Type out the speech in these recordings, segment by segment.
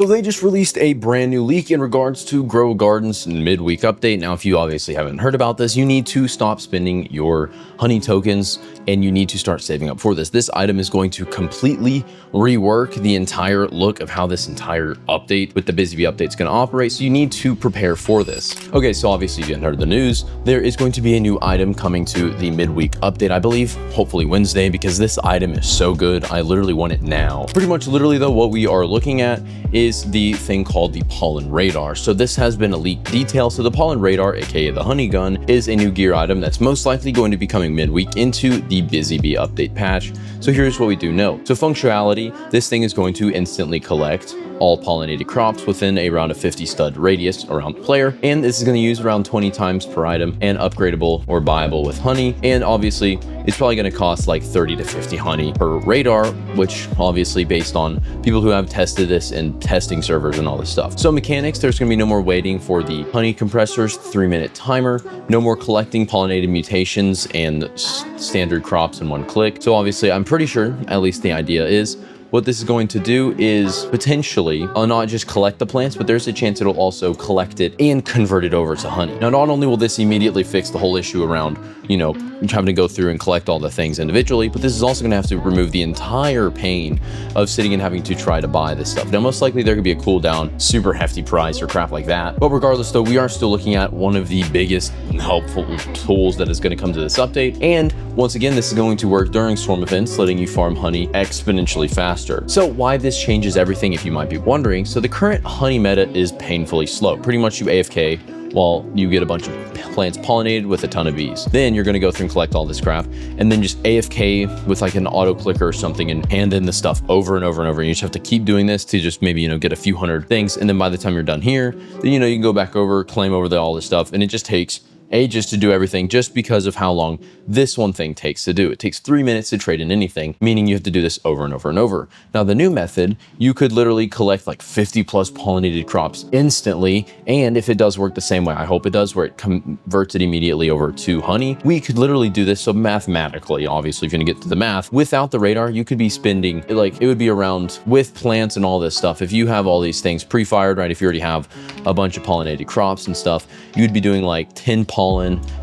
So they just released a brand new leak in regards to Grow A Garden's midweek update. Now, if you obviously haven't heard about this, you need to stop spending your honey tokens and you need to start saving up for this. This item is going to completely rework the entire look of how this entire update with the Bizzy update is going to operate. So you need to prepare for this. Okay, so obviously you heard the news. There is going to be a new item coming to the midweek update, I believe, hopefully Wednesday, because this item is so good. I literally want it now. Pretty much literally though, what we are looking at is the thing called the pollen radar. So this has been a leaked detail. So the pollen radar, aka the honey gun, is a new gear item that's most likely going to be coming midweek into the Bizzy update patch. So here's what we do know. So functionality, this thing is going to instantly collect all pollinated crops within around a 50 stud radius around the player, and this is going to use around 20 times per item and upgradable or buyable with honey. And obviously it's probably going to cost like 30 to 50 honey per radar, which obviously based on people who have tested this in testing servers and all this stuff. So mechanics, there's going to be no more waiting for the honey compressors 3-minute timer, no more collecting pollinated mutations and standard crops in one click. So obviously I'm pretty sure, at least the idea is, what this is going to do is potentially not just collect the plants, but there's a chance it'll also collect it and convert it over to honey. Now, not only will this immediately fix the whole issue around, you know, having to go through and collect all the things individually, but this is also going to have to remove the entire pain of sitting and having to try to buy this stuff. Now, most likely there could be a cooldown, super hefty price or crap like that. But regardless though, we are still looking at one of the biggest helpful tools that is going to come to this update. And once again, this is going to work during storm events, letting you farm honey exponentially faster. So why this changes everything, if you might be wondering. So the current honey meta is painfully slow. Pretty much you AFK while you get a bunch of plants pollinated with a ton of bees. Then you're going to go through and collect all this crap and then just AFK with like an auto clicker or something and hand in the stuff over and over and over. And you just have to keep doing this to just maybe, you know, get a few hundred things. And then by the time you're done here, then, you know, you can go back over, claim over all this stuff. And it just takes ages to do everything just because of how long this one thing takes to do. It takes 3 minutes to trade in anything, meaning you have to do this over and over and over. Now, the new method, you could literally collect like 50 plus pollinated crops instantly. And if it does work the same way, I hope it does, where it converts it immediately over to honey, we could literally do this. So mathematically, obviously, if you're gonna get to the math, without the radar, you could be spending, like, it would be around, with plants and all this stuff, if you have all these things pre-fired, right? If you already have a bunch of pollinated crops and stuff, you'd be doing like 10 pollen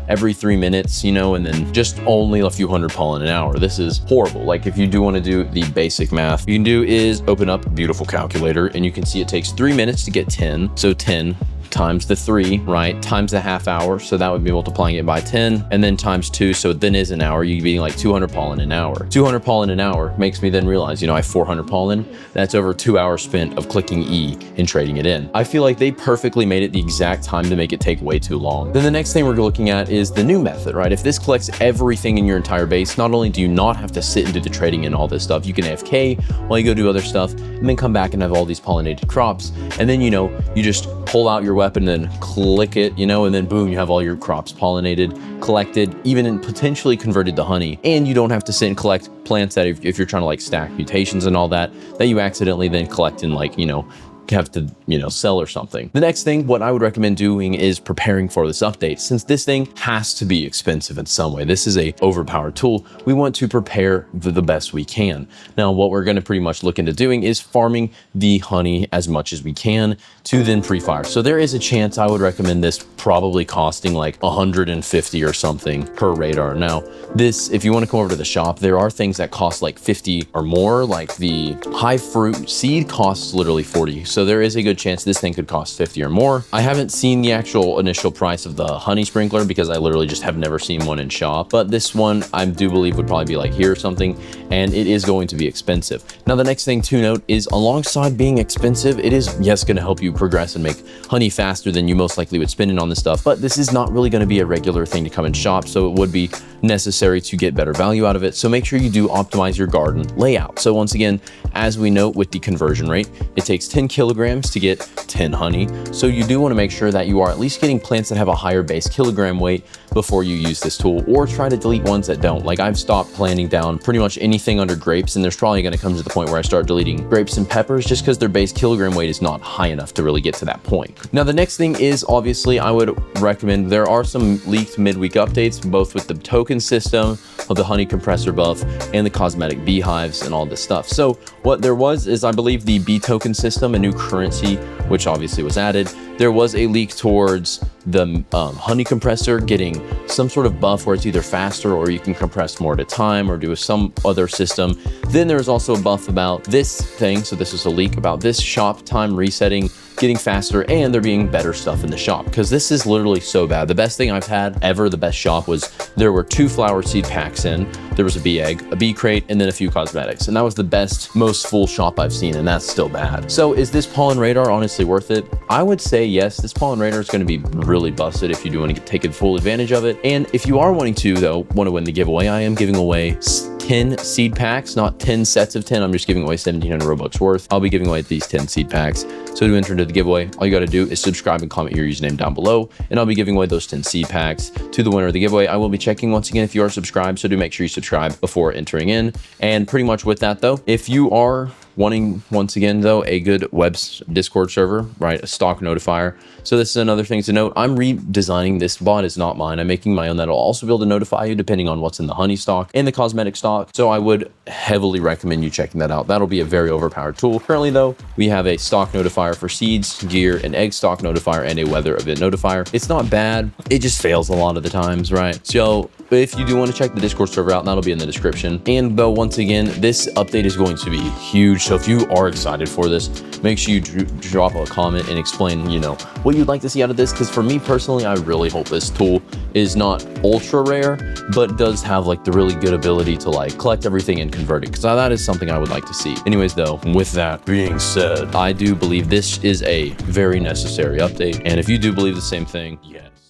every 3 minutes, you know, and then just only a few hundred pollen an hour. This is horrible. Like, if you do want to do the basic math, you can do is open up a beautiful calculator and you can see it takes 3 minutes to get 10. So 10 times the 3, right, times the half hour, so that would be multiplying it by 10, and then times 2, so then is an hour. You'd be getting like 200 pollen an hour. 200 pollen an hour makes me then realize, you know, I have 400 pollen. That's over 2 hours spent of clicking E and trading it in. I feel like they perfectly made it the exact time to make it take way too long. Then the next thing we're looking at is the new method, right? If this collects everything in your entire base, not only do you not have to sit and do the trading and all this stuff, you can AFK while you go do other stuff and then come back and have all these pollinated crops. And then, you know, you just pull out your weapon and then click it, you know, and then boom, you have all your crops pollinated, collected, even in potentially converted to honey. And you don't have to sit and collect plants that if you're trying to like stack mutations and all that, that you accidentally then collect and, like, you know, have to, you know, sell or something. The next thing, what I would recommend doing is preparing for this update. Since this thing has to be expensive in some way, this is a overpowered tool, we want to prepare the best we can. Now, what we're going to pretty much look into doing is farming the honey as much as we can to then pre-fire. So there is a chance I would recommend this probably costing like 150 or something per radar. Now, this, if you want to come over to the shop, there are things that cost like 50 or more, like the high fruit seed costs literally 40. So there is a good chance this thing could cost 50 or more. I haven't seen the actual initial price of the honey sprinkler because I literally just have never seen one in shop. But this one I do believe would probably be like here or something, and it is going to be expensive. Now, the next thing to note is alongside being expensive, it is, yes, going to help you progress and make honey faster than you most likely would spend it on this stuff. But this is not really going to be a regular thing to come in shop. So it would be necessary to get better value out of it. So make sure you do optimize your garden layout. So once again, as we note with the conversion rate, it takes 10 kilograms to get 10 honey. So you do want to make sure that you are at least getting plants that have a higher base kilogram weight before you use this tool, or try to delete ones that don't. Like I've stopped planting down pretty much anything under grapes, and there's probably going to come to the point where I start deleting grapes and peppers just because their base kilogram weight is not high enough to really get to that point. Now the next thing is, obviously I would recommend, there are some leaked midweek updates, both with the token system of the honey compressor buff and the cosmetic beehives and all this stuff. So what there was is, I believe, the bee token system, a new currency, which obviously was added. There was a leak towards the honey compressor getting some sort of buff where it's either faster or you can compress more at a time or do some other system. Then there's also a buff about this thing. So this is a leak about this shop time resetting, getting faster, and there being better stuff in the shop, because this is literally so bad. The best thing I've had ever, the best shop, was there were 2 flower seed packs in, there was a bee egg, a bee crate, and then a few cosmetics. And that was the best, most full shop I've seen, and that's still bad. So is this pollen radar honestly worth it? I would say yes. This pollen radar is going to be really busted if you do want to take full advantage of it. And if you are wanting to, though, want to win the giveaway, I am giving away 10 seed packs, not 10 sets of 10. I'm just giving away 1,700 Robux worth. I'll be giving away these 10 seed packs. So to enter into the giveaway, all you got to do is subscribe and comment your username down below, and I'll be giving away those 10 seed packs to the winner of the giveaway. I will be checking once again if you are subscribed, so do make sure you subscribe before entering in. And pretty much with that though, if you are wanting, once again though, a good web Discord server, right, a stock notifier. So this is another thing to note. I'm redesigning this bot. Is not mine. I'm making my own that'll also be able to notify you depending on what's in the honey stock and the cosmetic stock. So I would heavily recommend you checking that out. That'll be a very overpowered tool. Currently though, we have a stock notifier for seeds, gear, an egg stock notifier, and a weather event notifier. It's not bad. It just fails a lot of the times, right? So if you do want to check the Discord server out, that'll be in the description. And though, once again, this update is going to be huge. So if you are excited for this, make sure you drop a comment and explain, you know, what you'd like to see out of this. Because for me personally, I really hope this tool is not ultra rare, but does have like the really good ability to like collect everything and convert it, because that is something I would like to see. Anyways though, with that being said, I do believe this is a very necessary update. And if you do believe the same thing, yes.